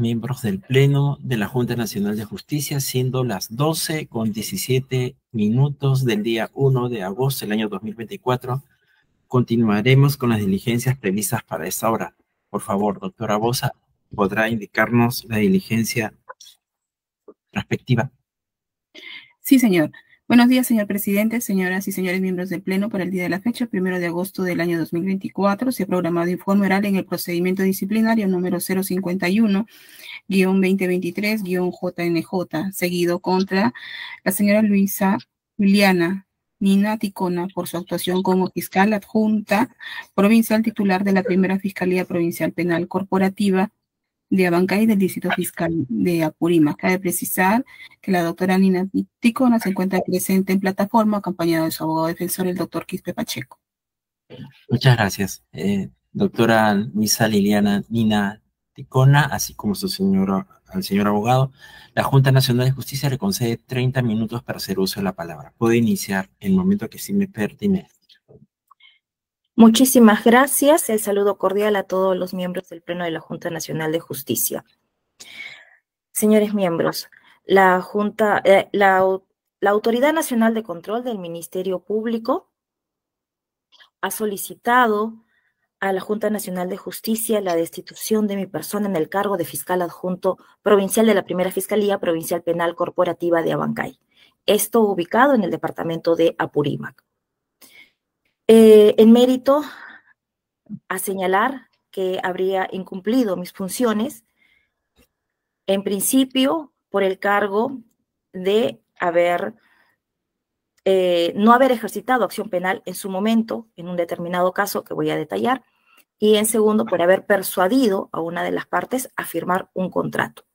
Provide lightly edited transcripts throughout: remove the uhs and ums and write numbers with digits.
miembros del Pleno de la Junta Nacional de Justicia, siendo las 12:17 del día 1 de agosto del año 2024. Continuaremos con las diligencias previstas para esta hora. Por favor, doctora Bosa, ¿podrá indicarnos la diligencia respectiva? Sí, señor. Buenos días, señor presidente, señoras y señores miembros del Pleno. Para el día de la fecha, 1 de agosto del año 2024, se ha programado informe oral en el procedimiento disciplinario número 051-2023-JNJ, seguido contra la señora Luisa Liliana Nina Ticona por su actuación como fiscal adjunta provincial titular de la Primera Fiscalía Provincial Penal Corporativa de Abancay del Distrito Fiscal de Apurímac. Cabe precisar que la doctora Nina Ticona se encuentra presente en plataforma acompañada de su abogado defensor, el doctor Quispe Pacheco. Muchas gracias. Doctora Luisa Liliana Nina Ticona, así como al señor abogado, la Junta Nacional de Justicia le concede 30 minutos para hacer uso de la palabra. Puede iniciar el momento que estime pertinente. Muchísimas gracias. El saludo cordial a todos los miembros del Pleno de la Junta Nacional de Justicia. Señores miembros, la Autoridad Nacional de Control del Ministerio Público ha solicitado a la Junta Nacional de Justicia la destitución de mi persona en el cargo de fiscal adjunto provincial de la Primera Fiscalía Provincial Penal Corporativa de Abancay. Esto ubicado en el departamento de Apurímac. En mérito a señalar que habría incumplido mis funciones, en principio por el cargo de no haber ejercitado acción penal en su momento, en un determinado caso que voy a detallar, y en segundo por haber persuadido a una de las partes a firmar un contrato.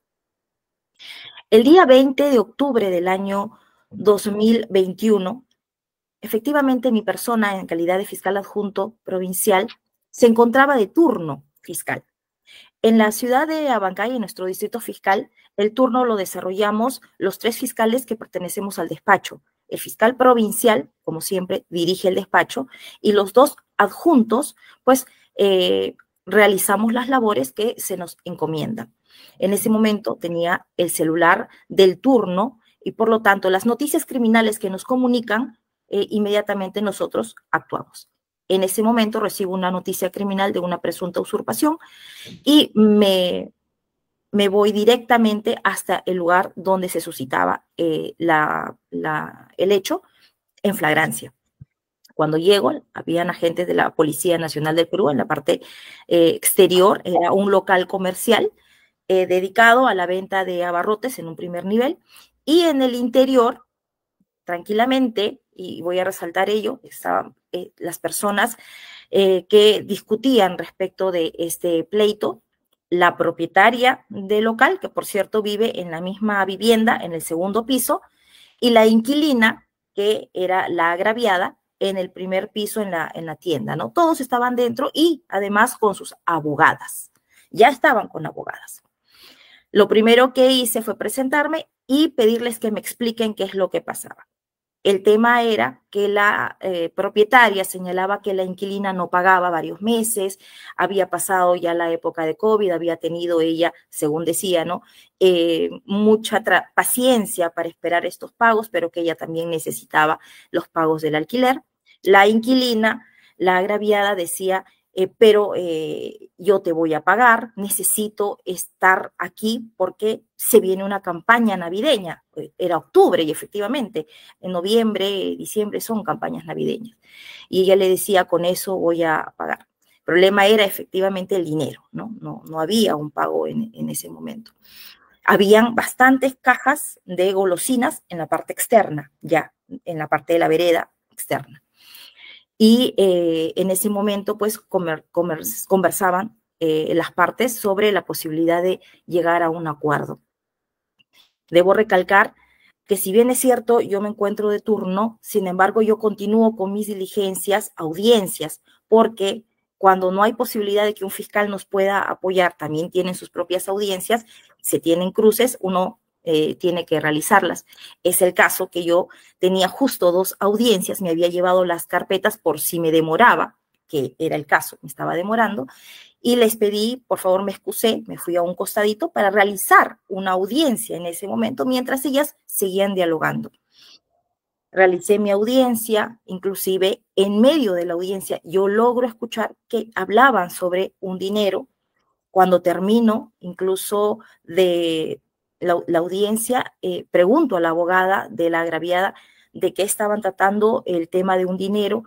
El día 20 de octubre del año 2021, efectivamente, mi persona, en calidad de fiscal adjunto provincial, se encontraba de turno fiscal. En la ciudad de Abancay, en nuestro distrito fiscal, el turno lo desarrollamos los 3 fiscales que pertenecemos al despacho. El fiscal provincial, como siempre, dirige el despacho, y los 2 adjuntos, pues, realizamos las labores que se nos encomiendan. En ese momento tenía el celular del turno y, por lo tanto, las noticias criminales que nos comunican, inmediatamente nosotros actuamos. En ese momento recibo una noticia criminal de una presunta usurpación y me voy directamente hasta el lugar donde se suscitaba el hecho en flagrancia. Cuando llego, habían agentes de la Policía Nacional del Perú en la parte exterior. Era un local comercial dedicado a la venta de abarrotes en un primer nivel, y en el interior, tranquilamente, y voy a resaltar ello, estaban las personas que discutían respecto de este pleito, la propietaria del local, que por cierto vive en la misma vivienda, en el segundo piso, y la inquilina, que era la agraviada, en el primer piso en la tienda, ¿no? Todos estaban dentro y además con sus abogadas. Ya estaban con abogadas. Lo primero que hice fue presentarme y pedirles que me expliquen qué es lo que pasaba. El tema era que la propietaria señalaba que la inquilina no pagaba varios meses, había pasado ya la época de COVID, había tenido ella, según decía, ¿no? Mucha paciencia para esperar estos pagos, pero que ella también necesitaba los pagos del alquiler. La inquilina, la agraviada, decía, pero yo te voy a pagar, necesito estar aquí porque se viene una campaña navideña. Era octubre y efectivamente en noviembre, diciembre son campañas navideñas. Y ella le decía, con eso voy a pagar. El problema era efectivamente el dinero, ¿no? No había un pago en ese momento. Habían bastantes cajas de golosinas en la parte externa, ya en la parte de la vereda externa. Y en ese momento, pues, conversaban las partes sobre la posibilidad de llegar a un acuerdo. Debo recalcar que, si bien es cierto, yo me encuentro de turno, sin embargo, yo continúo con mis diligencias, audiencias, porque cuando no hay posibilidad de que un fiscal nos pueda apoyar, también tienen sus propias audiencias, se tienen cruces, uno tiene que realizarlas. Es el caso que yo tenía justo 2 audiencias, me había llevado las carpetas por si me demoraba, que era el caso, me estaba demorando, y les pedí, por favor, me excusé, me fui a un costadito para realizar una audiencia en ese momento, mientras ellas seguían dialogando. Realicé mi audiencia, inclusive en medio de la audiencia yo logro escuchar que hablaban sobre un dinero. Cuando termino incluso de la audiencia, pregunto a la abogada de la agraviada de qué estaban tratando el tema de un dinero.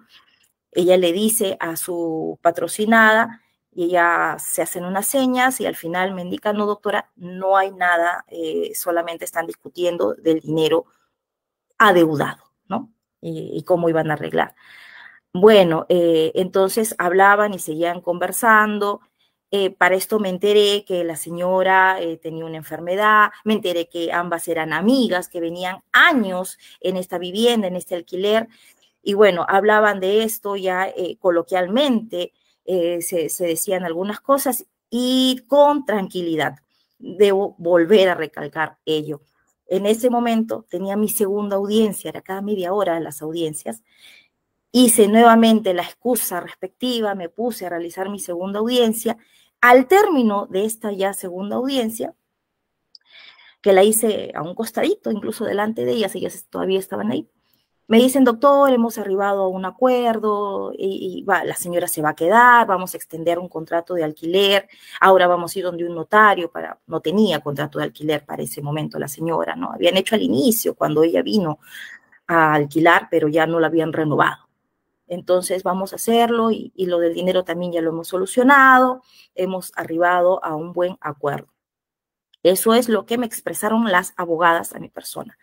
Ella le dice a su patrocinada y ella se hacen unas señas y al final me indica, no doctora, no hay nada, solamente están discutiendo del dinero adeudado, ¿no? Y cómo iban a arreglar. Bueno, entonces hablaban y seguían conversando. Para esto me enteré que la señora tenía una enfermedad, me enteré que ambas eran amigas, que venían años en esta vivienda, en este alquiler, y bueno, hablaban de esto ya coloquialmente, se decían algunas cosas y con tranquilidad. Debo volver a recalcar ello. En ese momento tenía mi segunda audiencia, era cada media hora las audiencias. Hice nuevamente la excusa respectiva, me puse a realizar mi segunda audiencia. Al término de esta ya segunda audiencia, que la hice a un costadito, incluso delante de ellas todavía estaban ahí, me dicen, doctor, hemos arribado a un acuerdo y la señora se va a quedar, vamos a extender un contrato de alquiler, ahora vamos a ir donde un notario, no tenía contrato de alquiler para ese momento la señora, ¿no? Habían hecho al inicio cuando ella vino a alquilar, pero ya no la habían renovado. Entonces vamos a hacerlo y lo del dinero también ya lo hemos solucionado, hemos arribado a un buen acuerdo. Eso es lo que me expresaron las abogadas a mi persona.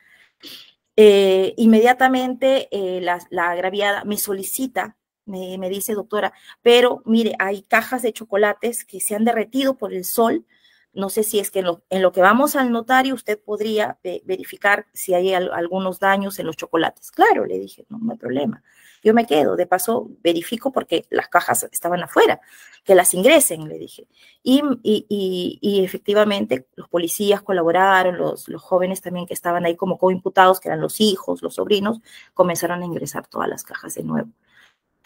Inmediatamente la agraviada me solicita, me dice, doctora, pero mire, hay cajas de chocolates que se han derretido por el sol. No sé si es que en lo que vamos al notario usted podría verificar si hay algunos daños en los chocolates. Claro, le dije, no hay problema. Yo me quedo, de paso verifico porque las cajas estaban afuera, que las ingresen, le dije. Y efectivamente los policías colaboraron, los jóvenes también que estaban ahí como coimputados, que eran los hijos, los sobrinos, comenzaron a ingresar todas las cajas de nuevo.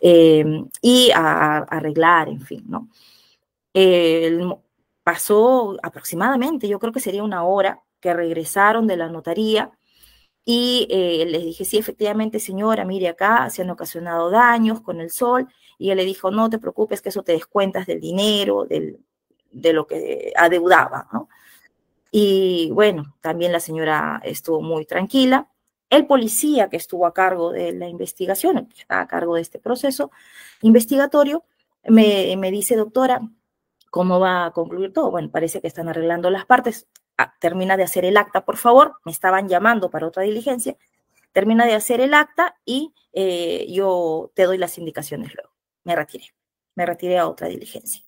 Y a arreglar, en fin, ¿no? Pasó aproximadamente, yo creo que sería una hora, que regresaron de la notaría y les dije, sí, efectivamente, señora, mire acá, se han ocasionado daños con el sol. Y él le dijo, no te preocupes, que eso te descuentas del dinero, de lo que adeudaba, ¿no? Y bueno, también la señora estuvo muy tranquila. El policía que estuvo a cargo de la investigación, que está a cargo de este proceso investigatorio, me dice, doctora, ¿cómo va a concluir todo? Bueno, parece que están arreglando las partes. Termina de hacer el acta, por favor. Me estaban llamando para otra diligencia. Termina de hacer el acta y yo te doy las indicaciones luego. Me retiré a otra diligencia.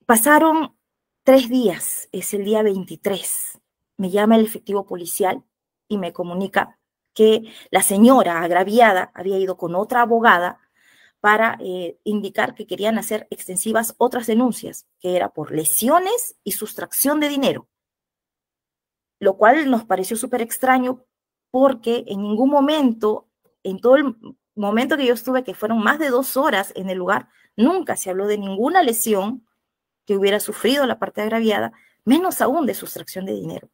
Pasaron 3 días, es el día 23. Me llama el efectivo policial y me comunica que la señora agraviada había ido con otra abogada para indicar que querían hacer extensivas otras denuncias, que era por lesiones y sustracción de dinero, lo cual nos pareció súper extraño porque en ningún momento, en todo el momento que yo estuve, que fueron más de 2 horas en el lugar, nunca se habló de ninguna lesión que hubiera sufrido la parte agraviada, menos aún de sustracción de dinero.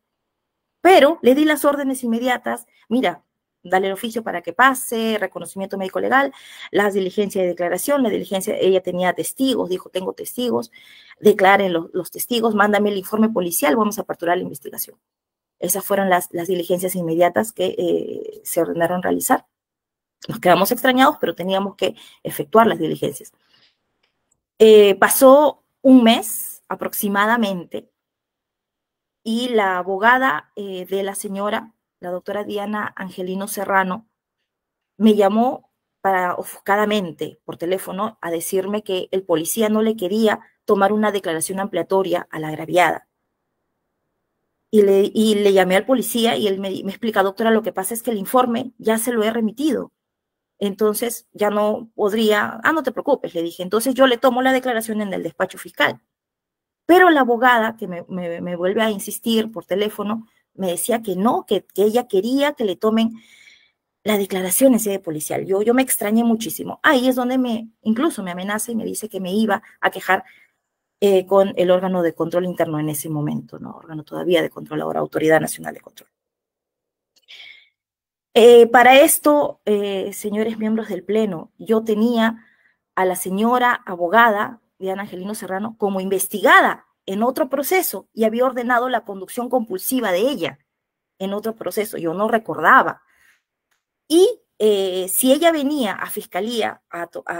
Pero le di las órdenes inmediatas, mira, dale el oficio para que pase, reconocimiento médico legal, las diligencias de declaración, la diligencia, ella tenía testigos, dijo, tengo testigos, declaren los testigos, mándame el informe policial, vamos a aperturar la investigación. Esas fueron las diligencias inmediatas que se ordenaron realizar. Nos quedamos extrañados, pero teníamos que efectuar las diligencias. Pasó un mes aproximadamente y la abogada de la señora, la doctora Diana Angelino Serrano, me llamó ofuscadamente por teléfono a decirme que el policía no le quería tomar una declaración ampliatoria a la agraviada. Y le llamé al policía y él me explica, doctora, lo que pasa es que el informe ya se lo he remitido. Entonces ya no podría, no te preocupes, le dije. Entonces yo le tomo la declaración en el despacho fiscal. Pero la abogada, que me vuelve a insistir por teléfono, me decía que no, que ella quería que le tomen la declaración en sede policial. Yo me extrañé muchísimo. Ahí es donde incluso me amenaza y me dice que me iba a quejar con el órgano de control interno en ese momento, ¿no? Órgano todavía de control, ahora Autoridad Nacional de Control. Para esto, señores miembros del Pleno, yo tenía a la señora abogada Diana Angelino Serrano como investigada en otro proceso y había ordenado la conducción compulsiva de ella en otro proceso. Yo no recordaba. Y si ella venía a fiscalía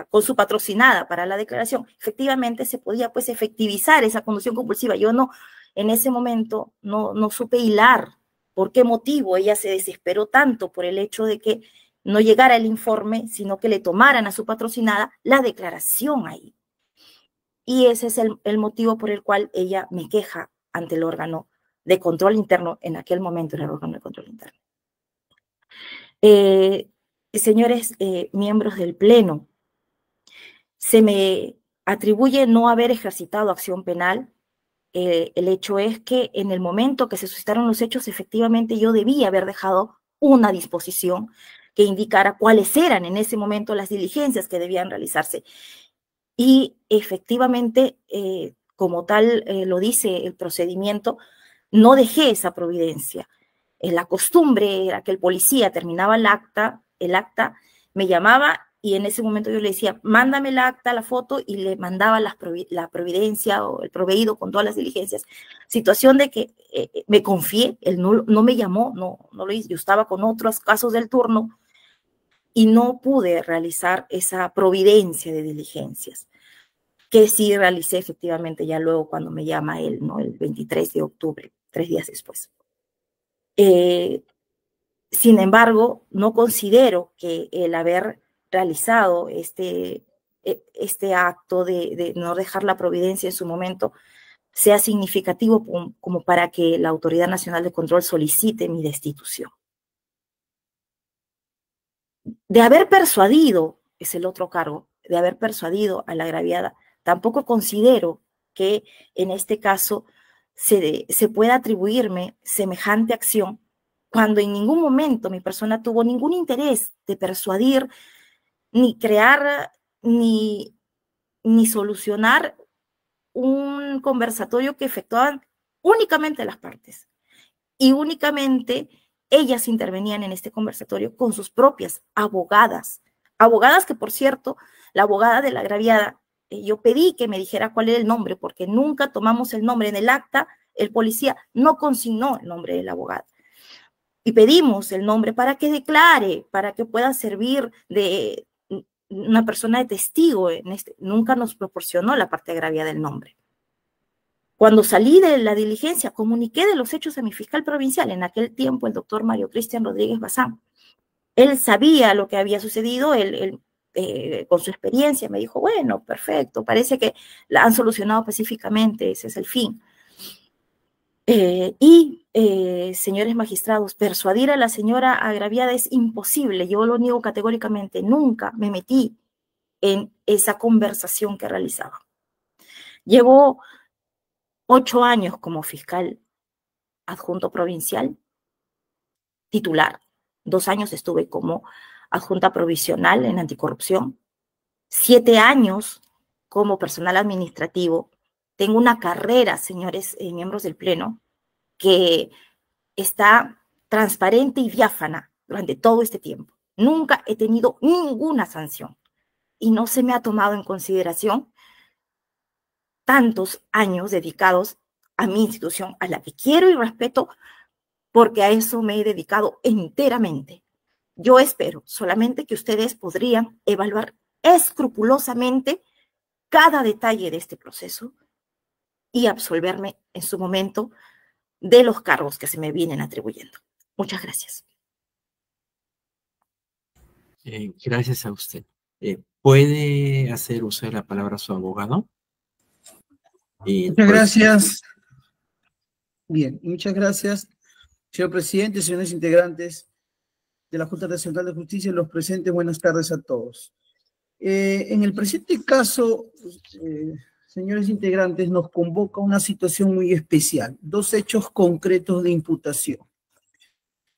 con su patrocinada para la declaración, efectivamente se podía pues efectivizar esa conducción compulsiva. Yo no, en ese momento no supe hilar por qué motivo ella se desesperó tanto por el hecho de que no llegara el informe, sino que le tomaran a su patrocinada la declaración ahí. Y ese es el motivo por el cual ella me queja ante el órgano de control interno, en aquel momento era el órgano de control interno. Señores miembros del Pleno, se me atribuye no haber ejercitado acción penal. El hecho es que en el momento que se suscitaron los hechos, efectivamente yo debía haber dejado una disposición que indicara cuáles eran en ese momento las diligencias que debían realizarse. Y efectivamente, como tal lo dice el procedimiento, no dejé esa providencia. La costumbre era que el policía terminaba el acta, me llamaba y en ese momento yo le decía, mándame el acta, la foto, y le mandaba la providencia o el proveído con todas las diligencias. Situación de que me confié, él no me llamó, no lo hice, yo estaba con otros casos del turno y no pude realizar esa providencia de diligencias, que sí realicé efectivamente ya luego cuando me llama él, ¿no? El 23 de octubre, 3 días después. Sin embargo, no considero que el haber realizado este acto de no dejar la providencia en su momento sea significativo como para que la Autoridad Nacional de Control solicite mi destitución. De haber persuadido, es el otro cargo, de haber persuadido a la agraviada, tampoco considero que en este caso se pueda atribuirme semejante acción cuando en ningún momento mi persona tuvo ningún interés de persuadir, ni crear, ni solucionar un conversatorio que efectuaban únicamente las partes. Y únicamente ellas intervenían en este conversatorio con sus propias abogadas. Abogadas que, por cierto, la abogada de la agraviada, yo pedí que me dijera cuál era el nombre, porque nunca tomamos el nombre en el acta, el policía no consignó el nombre de la abogada. Y pedimos el nombre para que declare, para que pueda servir de una persona de testigo. Nunca nos proporcionó la parte agraviada del nombre. Cuando salí de la diligencia, comuniqué de los hechos a mi fiscal provincial, en aquel tiempo el doctor Mario Cristian Rodríguez Bazán. Él sabía lo que había sucedido, él con su experiencia me dijo, bueno, perfecto, parece que la han solucionado pacíficamente, ese es el fin. Señores magistrados, persuadir a la señora agraviada es imposible, yo lo niego categóricamente, nunca me metí en esa conversación que realizaba. Llevo 8 años como fiscal adjunto provincial, titular. 2 años estuve como adjunta provisional en anticorrupción. 7 años como personal administrativo. Tengo una carrera, señores miembros del Pleno, que está transparente y diáfana durante todo este tiempo. Nunca he tenido ninguna sanción y no se me ha tomado en consideración tantos años dedicados a mi institución, a la que quiero y respeto, porque a eso me he dedicado enteramente. Yo espero solamente que ustedes podrían evaluar escrupulosamente cada detalle de este proceso y absolverme en su momento de los cargos que se me vienen atribuyendo. Muchas gracias. Gracias a usted. ¿Puede hacer uso de la palabra su abogado? Muchas gracias. Bien, muchas gracias, señor presidente, señores integrantes de la Junta Nacional de Justicia y los presentes. Buenas tardes a todos. En el presente caso, señores integrantes, nos convoca una situación muy especial, 2 hechos concretos de imputación.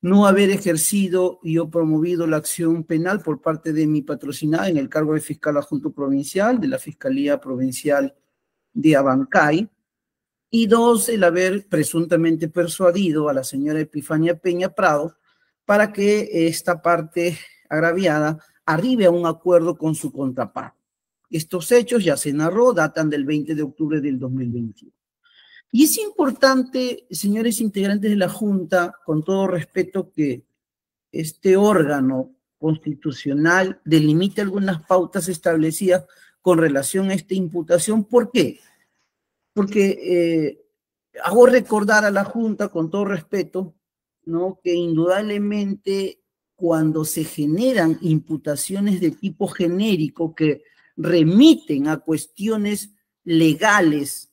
no haber ejercido y o promovido la acción penal por parte de mi patrocinada en el cargo de fiscal adjunto provincial de la Fiscalía Provincial de Abancay. Y 2, el haber presuntamente persuadido a la señora Epifania Peña Prado para que esta parte agraviada arribe a un acuerdo con su contraparte. Estos hechos, ya se narró, datan del 20 de octubre del 2021. Y es importante, señores integrantes de la Junta, con todo respeto, que este órgano constitucional delimite algunas pautas establecidas con relación a esta imputación. ¿Por qué? Porque hago recordar a la Junta, con todo respeto, ¿no?, que indudablemente cuando se generan imputaciones de tipo genérico que remiten a cuestiones legales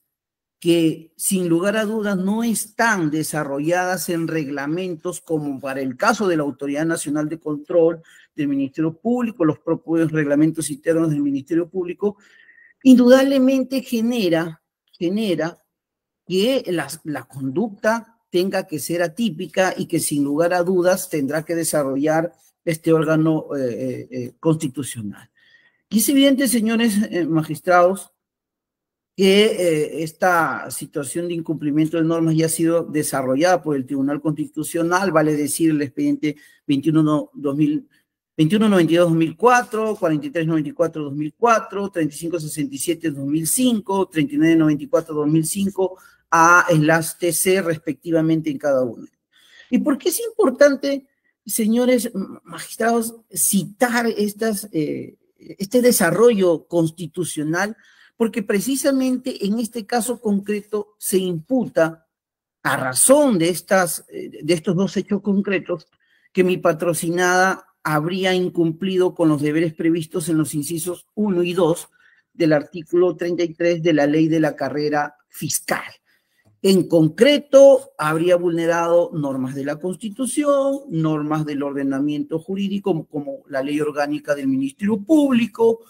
que sin lugar a dudas no están desarrolladas en reglamentos, como para el caso de la Autoridad Nacional de Control del Ministerio Público, los propios reglamentos internos del Ministerio Público, indudablemente genera que la conducta tenga que ser atípica y que sin lugar a dudas tendrá que desarrollar este órgano constitucional. Y es evidente, señores magistrados, que esta situación de incumplimiento de normas ya ha sido desarrollada por el Tribunal Constitucional, vale decir el expediente 2192-2004, 4394-2004, 3567-2005, 3994-2005, A/TC respectivamente en cada uno. ¿Y por qué es importante, señores magistrados, citar este desarrollo constitucional? Porque precisamente en este caso concreto se imputa, a razón de estos 2 hechos concretos, que mi patrocinada habría incumplido con los deberes previstos en los incisos 1 y 2 del artículo 33 de la Ley de la Carrera Fiscal. En concreto, habría vulnerado normas de la Constitución, normas del ordenamiento jurídico, como la Ley Orgánica del Ministerio Público,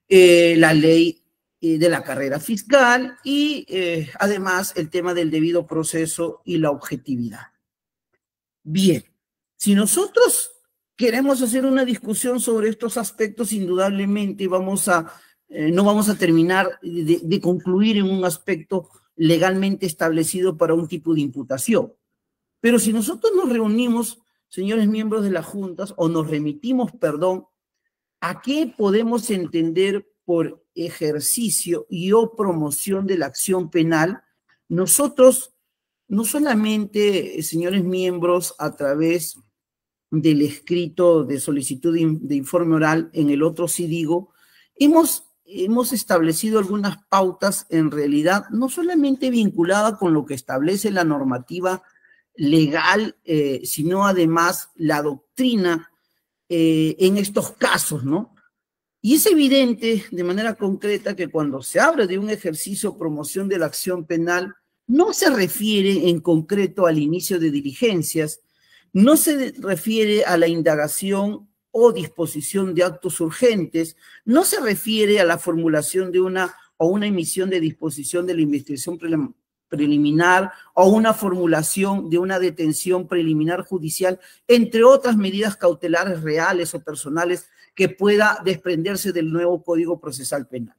la Ley de la Carrera Fiscal y además el tema del debido proceso y la objetividad. Bien, si nosotros queremos hacer una discusión sobre estos aspectos, indudablemente no vamos a terminar de concluir en un aspecto legalmente establecido para un tipo de imputación. Pero si nosotros nos reunimos, señores miembros de las juntas, o nos remitimos, ¿a qué podemos entender por ejercicio y o promoción de la acción penal? Nosotros, no solamente, señores miembros, a través del escrito de solicitud de informe oral, en el otro sí digo, hemos establecido algunas pautas, en realidad, no solamente vinculadas con lo que establece la normativa legal, sino además la doctrina en estos casos, ¿no? Y es evidente de manera concreta que cuando se habla de un ejercicio o promoción de la acción penal, no se refiere en concreto al inicio de diligencias, no se refiere a la indagación o disposición de actos urgentes, no se refiere a la formulación de una emisión de disposición de la investigación preliminar o una formulación de una detención preliminar judicial, entre otras medidas cautelares reales o personales que pueda desprenderse del nuevo Código Procesal Penal.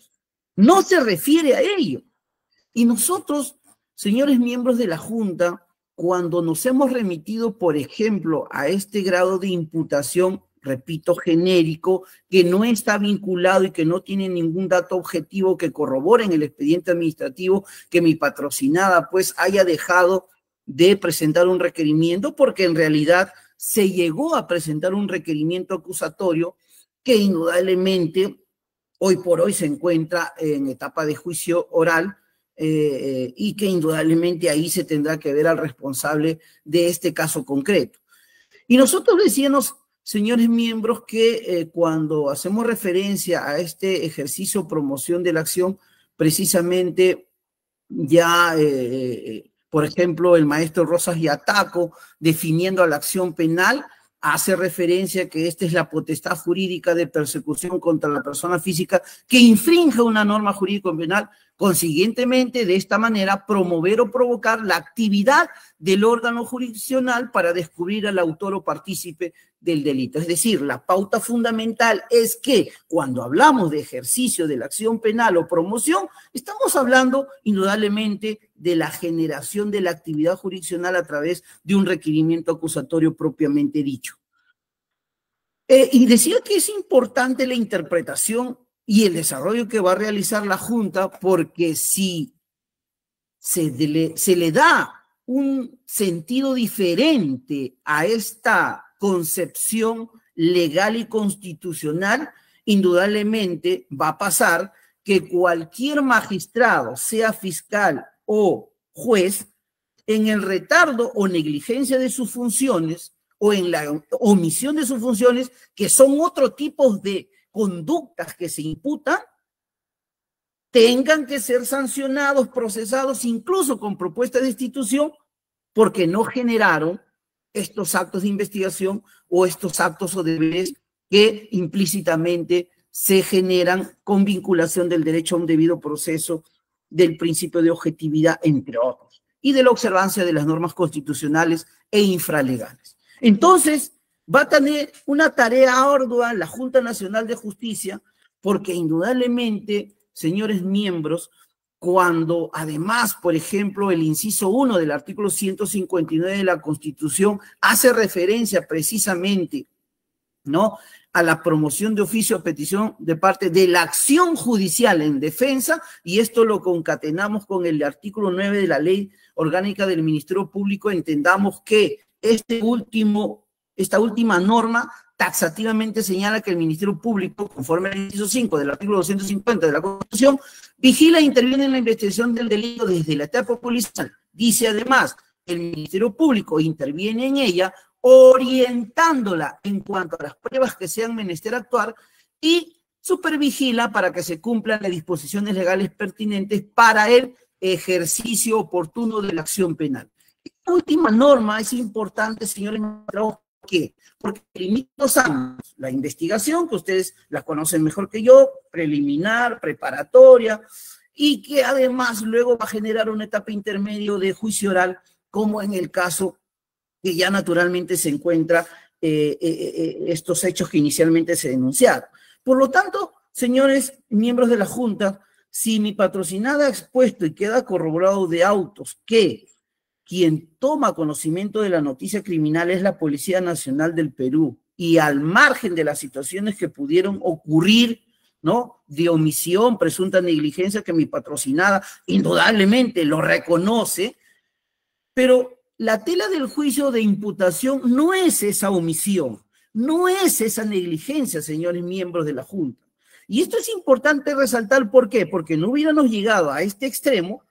No se refiere a ello. Y nosotros, señores miembros de la Junta, cuando nos hemos remitido, por ejemplo, a este grado de imputación, repito, genérico, que no está vinculado y que no tiene ningún dato objetivo que corrobore en el expediente administrativo que mi patrocinada pues haya dejado de presentar un requerimiento, porque en realidad se llegó a presentar un requerimiento acusatorio que indudablemente hoy por hoy se encuentra en etapa de juicio oral, y que indudablemente ahí se tendrá que ver al responsable de este caso concreto. Y nosotros decíamos, señores miembros, que cuando hacemos referencia a este ejercicio o promoción de la acción, precisamente ya, por ejemplo, el maestro Rosas Yataco, definiendo a la acción penal, hace referencia a que esta es la potestad jurídica de persecución contra la persona física que infrinja una norma jurídico penal Consiguientemente, de esta manera, promover o provocar la actividad del órgano jurisdiccional para descubrir al autor o partícipe del delito. Es decir, la pauta fundamental es que cuando hablamos de ejercicio de la acción penal o promoción, estamos hablando indudablemente de la generación de la actividad jurisdiccional a través de un requerimiento acusatorio propiamente dicho. Y decía que es importante la interpretación y el desarrollo que va a realizar la Junta, porque si se le da un sentido diferente a esta concepción legal y constitucional, indudablemente va a pasar que cualquier magistrado, sea fiscal o juez, en el retardo o negligencia de sus funciones o en la omisión de sus funciones, que son otro tipo de conductas que se imputan, tengan que ser sancionados, procesados, incluso con propuesta de destitución, porque no generaron estos actos de investigación o estos actos o deberes que implícitamente se generan con vinculación del derecho a un debido proceso, del principio de objetividad, entre otros, y de la observancia de las normas constitucionales e infralegales. Entonces, va a tener una tarea ardua la Junta Nacional de Justicia, porque indudablemente, señores miembros, cuando además, por ejemplo, el inciso 1 del artículo 159 de la Constitución hace referencia precisamente, ¿no?, a la promoción de oficio a petición de parte de la acción judicial en defensa, y esto lo concatenamos con el artículo 9 de la Ley Orgánica del Ministerio Público, entendamos que esta última norma taxativamente señala que el Ministerio Público, conforme al inciso 5 del artículo 250 de la Constitución, vigila e interviene en la investigación del delito desde la etapa policial. Dice además, el Ministerio Público interviene en ella orientándola en cuanto a las pruebas que sean menester actuar y supervigila para que se cumplan las disposiciones legales pertinentes para el ejercicio oportuno de la acción penal. Esta última norma es importante, señores, ¿por qué? Porque limita 2 años la investigación, que ustedes la conocen mejor que yo, preliminar, preparatoria, y que además luego va a generar una etapa intermedio de juicio oral, como en el caso que ya naturalmente se encuentra estos hechos que inicialmente se denunciaron. Por lo tanto, señores miembros de la Junta, si mi patrocinada ha expuesto y queda corroborado de autos que quien toma conocimiento de la noticia criminal es la Policía Nacional del Perú, y al margen de las situaciones que pudieron ocurrir, ¿no?, de omisión, presunta negligencia, que mi patrocinada indudablemente lo reconoce, pero la tela del juicio de imputación no es esa omisión, no es esa negligencia, señores miembros de la Junta. Y esto es importante resaltar, ¿por qué? Porque no hubiéramos llegado a este extremo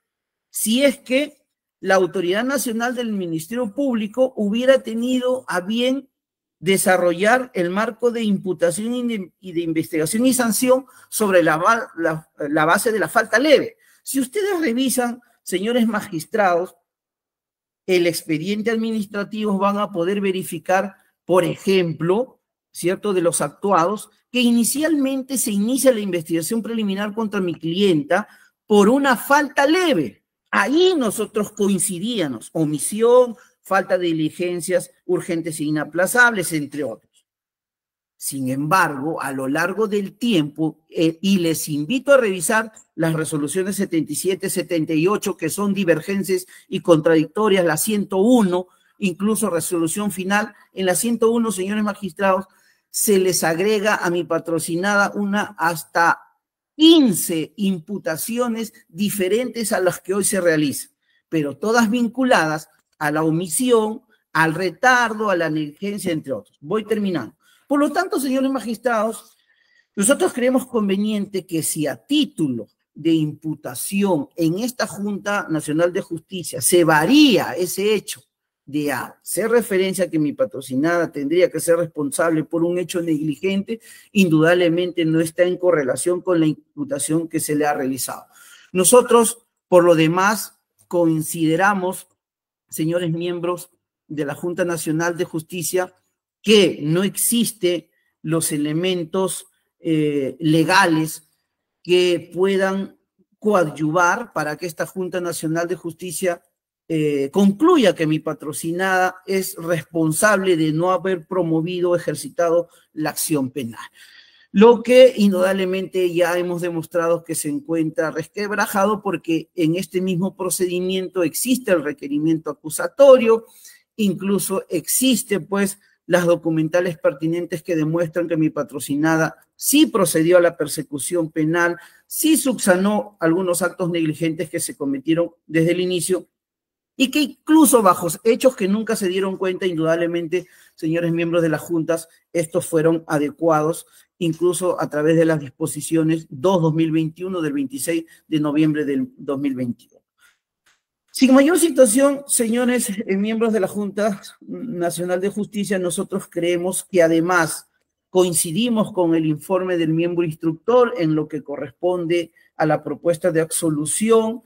si es que la Autoridad Nacional del Ministerio Público hubiera tenido a bien desarrollar el marco de imputación y de investigación y sanción sobre la base de la falta leve. Si ustedes revisan, señores magistrados, el expediente administrativo, van a poder verificar, por ejemplo, ¿cierto?, de los actuados, que inicialmente se inicia la investigación preliminar contra mi clienta por una falta leve. Ahí nosotros coincidíamos, omisión, falta de diligencias urgentes e inaplazables, entre otros. Sin embargo, a lo largo del tiempo, y les invito a revisar las resoluciones 77, 78, que son divergentes y contradictorias, la 101, incluso resolución final, en la 101, señores magistrados, se les agrega a mi patrocinada una hasta 15 imputaciones diferentes a las que hoy se realizan, pero todas vinculadas a la omisión, al retardo, a la negligencia, entre otros. Voy terminando. Por lo tanto, señores magistrados, nosotros creemos conveniente que si a título de imputación en esta Junta Nacional de Justicia se varía ese hecho de hacer referencia a que mi patrocinada tendría que ser responsable por un hecho negligente, indudablemente no está en correlación con la imputación que se le ha realizado. Nosotros, por lo demás, consideramos, señores miembros de la Junta Nacional de Justicia, que no existen los elementos legales que puedan coadyuvar para que esta Junta Nacional de Justicia concluya que mi patrocinada es responsable de no haber promovido o ejercitado la acción penal. Lo que indudablemente ya hemos demostrado que se encuentra resquebrajado porque en este mismo procedimiento existe el requerimiento acusatorio, incluso existe pues las documentales pertinentes que demuestran que mi patrocinada sí procedió a la persecución penal, sí subsanó algunos actos negligentes que se cometieron desde el inicio y que incluso bajo hechos que nunca se dieron cuenta, indudablemente, señores miembros de las juntas, estos fueron adecuados, incluso a través de las disposiciones 2/2021 del 26 de noviembre del 2022. Sin mayor situación, señores miembros de la Junta Nacional de Justicia, nosotros creemos que además coincidimos con el informe del miembro instructor en lo que corresponde a la propuesta de absolución,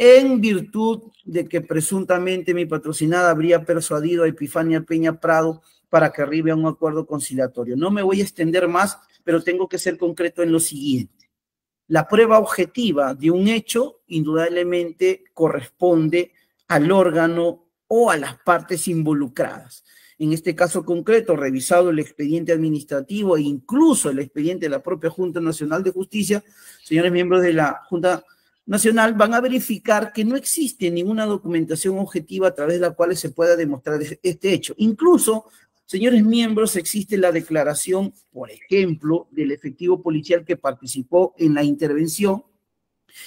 en virtud de que presuntamente mi patrocinada habría persuadido a Epifania Peña Prado para que arribe a un acuerdo conciliatorio. No me voy a extender más, pero tengo que ser concreto en lo siguiente. La prueba objetiva de un hecho indudablemente corresponde al órgano o a las partes involucradas. En este caso concreto, revisado el expediente administrativo e incluso el expediente de la propia Junta Nacional de Justicia, señores miembros de la Junta Nacional van a verificar que no existe ninguna documentación objetiva a través de la cual se pueda demostrar este hecho. Incluso, señores miembros, existe la declaración, por ejemplo, del efectivo policial que participó en la intervención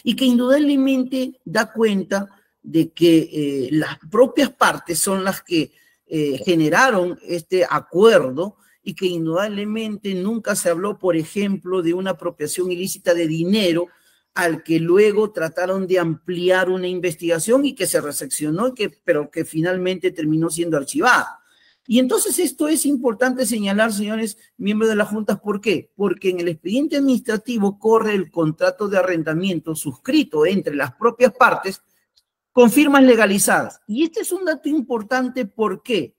y que indudablemente da cuenta de que las propias partes son las que generaron este acuerdo y que indudablemente nunca se habló, por ejemplo, de una apropiación ilícita de dinero al que luego trataron de ampliar una investigación y que se reseccionó, pero que finalmente terminó siendo archivada. Y entonces esto es importante señalar, señores miembros de la Junta, ¿por qué? Porque en el expediente administrativo corre el contrato de arrendamiento suscrito entre las propias partes con firmas legalizadas. Y este es un dato importante, ¿por qué?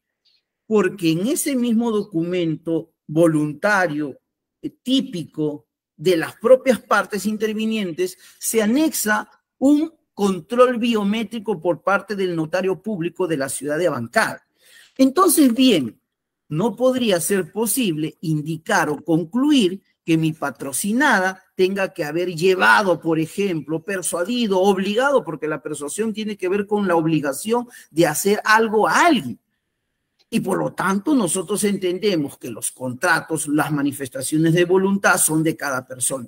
Porque en ese mismo documento voluntario, típico, de las propias partes intervinientes, se anexa un control biométrico por parte del notario público de la ciudad de Abancay. Entonces, bien, no podría ser posible indicar o concluir que mi patrocinada tenga que haber llevado, por ejemplo, persuadido, obligado, porque la persuasión tiene que ver con la obligación de hacer algo a alguien. Y por lo tanto, nosotros entendemos que los contratos, las manifestaciones de voluntad son de cada persona.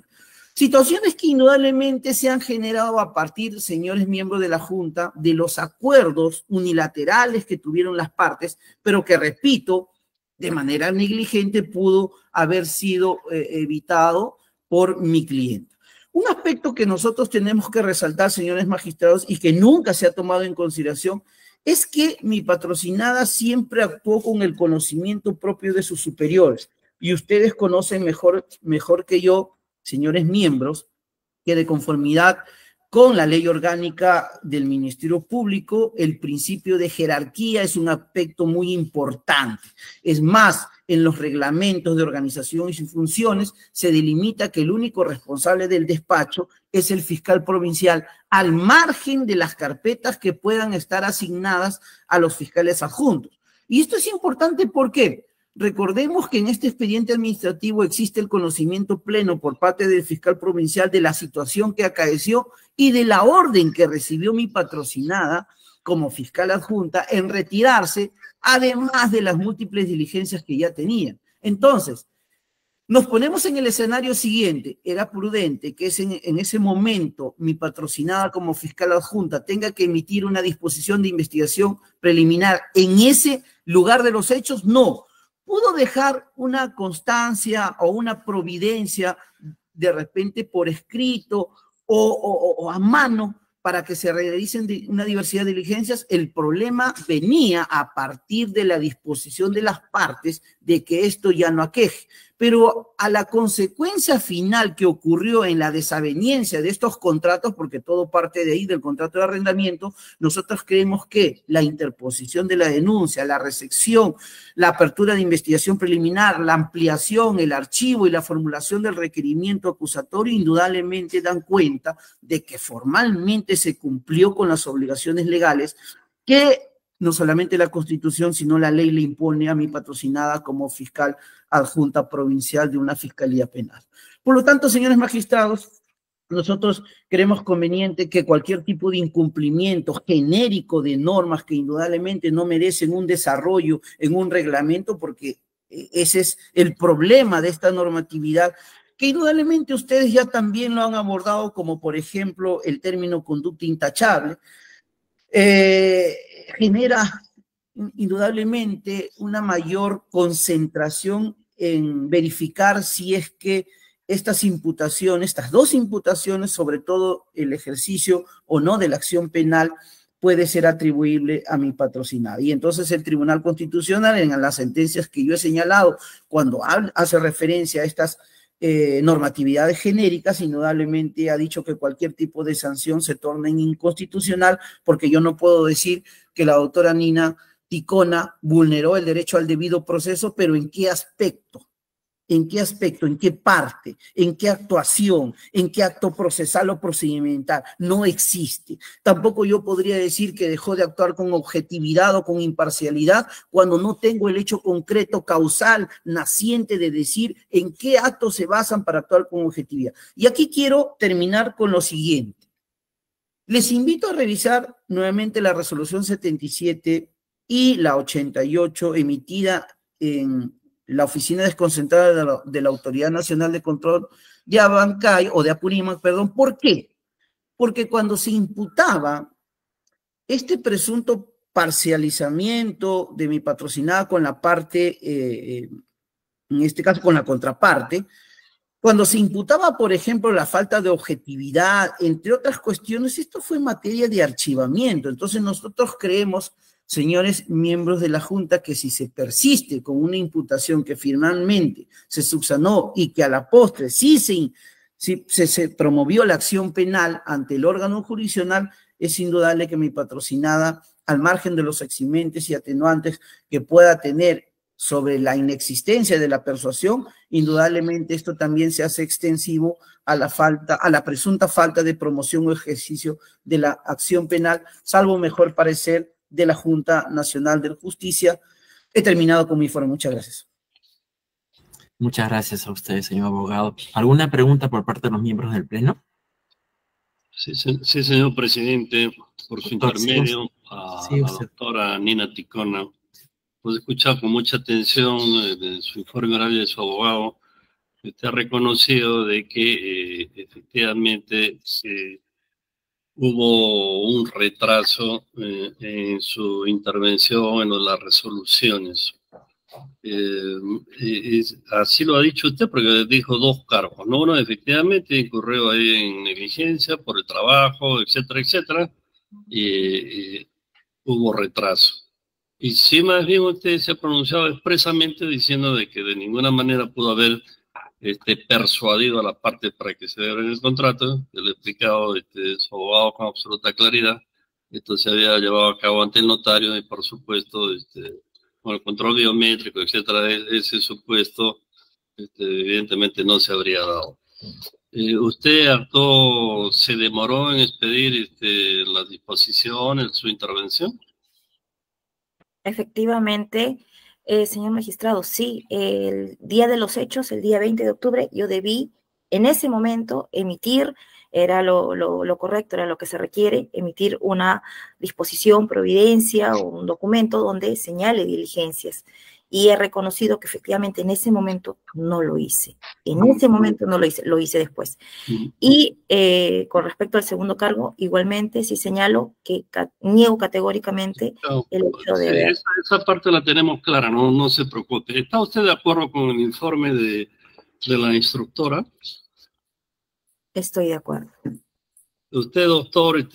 Situaciones que indudablemente se han generado a partir, señores miembros de la Junta, de los acuerdos unilaterales que tuvieron las partes, pero que, repito, de manera negligente pudo haber sido evitado por mi cliente. Un aspecto que nosotros tenemos que resaltar, señores magistrados, y que nunca se ha tomado en consideración, es que mi patrocinada siempre actuó con el conocimiento propio de sus superiores. Y ustedes conocen mejor que yo, señores miembros, que de conformidad con la ley orgánica del Ministerio Público, el principio de jerarquía es un aspecto muy importante. Es más, en los reglamentos de organización y sus funciones se delimita que el único responsable del despacho es el fiscal provincial, al margen de las carpetas que puedan estar asignadas a los fiscales adjuntos. Y esto es importante, ¿por qué? Recordemos que en este expediente administrativo existe el conocimiento pleno por parte del fiscal provincial de la situación que acaeció y de la orden que recibió mi patrocinada como fiscal adjunta en retirarse, además de las múltiples diligencias que ya tenían. Entonces, nos ponemos en el escenario siguiente. Era prudente que en ese momento mi patrocinada como fiscal adjunta tenga que emitir una disposición de investigación preliminar en ese lugar de los hechos. No. Pudo dejar una constancia o una providencia de repente por escrito o a mano para que se realicen una diversidad de diligencias. El problema venía a partir de la disposición de las partes de que esto ya no aqueje. pero a la consecuencia final que ocurrió en la desaveniencia de estos contratos, porque todo parte de ahí del contrato de arrendamiento, nosotros creemos que la interposición de la denuncia, la recepción, la apertura de investigación preliminar, la ampliación, el archivo y la formulación del requerimiento acusatorio indudablemente dan cuenta de que formalmente se cumplió con las obligaciones legales que no solamente la Constitución, sino la ley le impone a mi patrocinada como fiscal adjunta provincial de una fiscalía penal. Por lo tanto, señores magistrados, nosotros creemos conveniente que cualquier tipo de incumplimiento genérico de normas que indudablemente no merecen un desarrollo en un reglamento, porque ese es el problema de esta normatividad, que indudablemente ustedes ya también lo han abordado, como por ejemplo el término conducta intachable, genera indudablemente una mayor concentración en verificar si es que estas imputaciones, estas dos imputaciones, sobre todo el ejercicio o no de la acción penal, puede ser atribuible a mi patrocinada. Y entonces el Tribunal Constitucional, en las sentencias que yo he señalado, cuando hace referencia a estas normatividades genéricas, indudablemente ha dicho que cualquier tipo de sanción se torna inconstitucional, porque yo no puedo decir que la doctora Nina Ticona vulneró el derecho al debido proceso, pero ¿en qué aspecto? ¿En qué aspecto? ¿En qué parte? ¿En qué actuación? ¿En qué acto procesal o procedimental? No existe. Tampoco yo podría decir que dejó de actuar con objetividad o con imparcialidad cuando no tengo el hecho concreto, causal, naciente de decir en qué actos se basan para actuar con objetividad. Y aquí quiero terminar con lo siguiente. Les invito a revisar nuevamente la resolución 77 y la 88 emitida en la Oficina Desconcentrada de la Autoridad Nacional de Control de Abancay, o de Apurímac, perdón. ¿Por qué? Porque cuando se imputaba este presunto parcializamiento de mi patrocinada con la parte, en este caso con la contraparte, cuando se imputaba, por ejemplo, la falta de objetividad, entre otras cuestiones, esto fue materia de archivamiento. Entonces nosotros creemos, señores miembros de la Junta, que si se persiste con una imputación que finalmente se subsanó y que a la postre sí se promovió la acción penal ante el órgano jurisdiccional, es indudable que mi patrocinada, al margen de los eximentes y atenuantes que pueda tener sobre la inexistencia de la persuasión, indudablemente esto también se hace extensivo a la presunta falta de promoción o ejercicio de la acción penal, salvo mejor parecer de la Junta Nacional de Justicia. He terminado con mi informe. Muchas gracias. Muchas gracias a usted, señor abogado. ¿Alguna pregunta por parte de los miembros del Pleno? Sí, señor presidente, por su intermedio a la doctora Nina Ticona. Pues he escuchado con mucha atención de su informe oral de su abogado. Usted ha reconocido de que efectivamente hubo un retraso en su intervención en las resoluciones. Así lo ha dicho usted porque dijo dos cargos, ¿no? Uno efectivamente incurrió ahí en negligencia por el trabajo, etcétera, etcétera, y hubo retraso. Y sí, más bien usted se ha pronunciado expresamente diciendo de que de ninguna manera pudo haber persuadido a la parte para que se dé el contrato. Le he explicado su abogado con absoluta claridad. Esto se había llevado a cabo ante el notario y, por supuesto, con el control biométrico, etcétera, ese supuesto evidentemente no se habría dado. ¿Usted se demoró en expedir las disposiciones, su intervención? Efectivamente, señor magistrado, sí, el día de los hechos, el día 20 de octubre, yo debí en ese momento emitir, era lo correcto, era lo que se requiere, emitir una disposición, providencia o un documento donde señale diligencias. Y he reconocido que efectivamente en ese momento no lo hice. En ese momento no lo hice después. Y con respecto al segundo cargo, igualmente sí señalo que niego categóricamente el hecho de... Esa parte la tenemos clara, no se preocupe. ¿Está usted de acuerdo con el informe de la instructora? Estoy de acuerdo. Usted, doctor,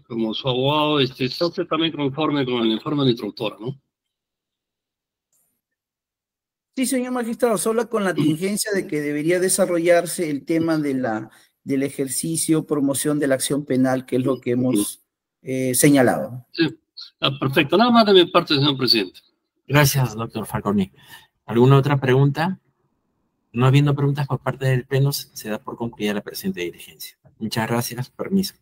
como su abogado, está usted también conforme con el informe de la instructora, ¿no? Sí, señor magistrado, solo con la tingencia de que debería desarrollarse el tema del ejercicio, promoción de la acción penal, que es lo que hemos señalado. Sí, perfecto. Nada más de mi parte, señor presidente. Gracias, doctor Falconi. ¿Alguna otra pregunta? No habiendo preguntas por parte del Pleno, se da por concluida la presente diligencia. Muchas gracias. Permiso.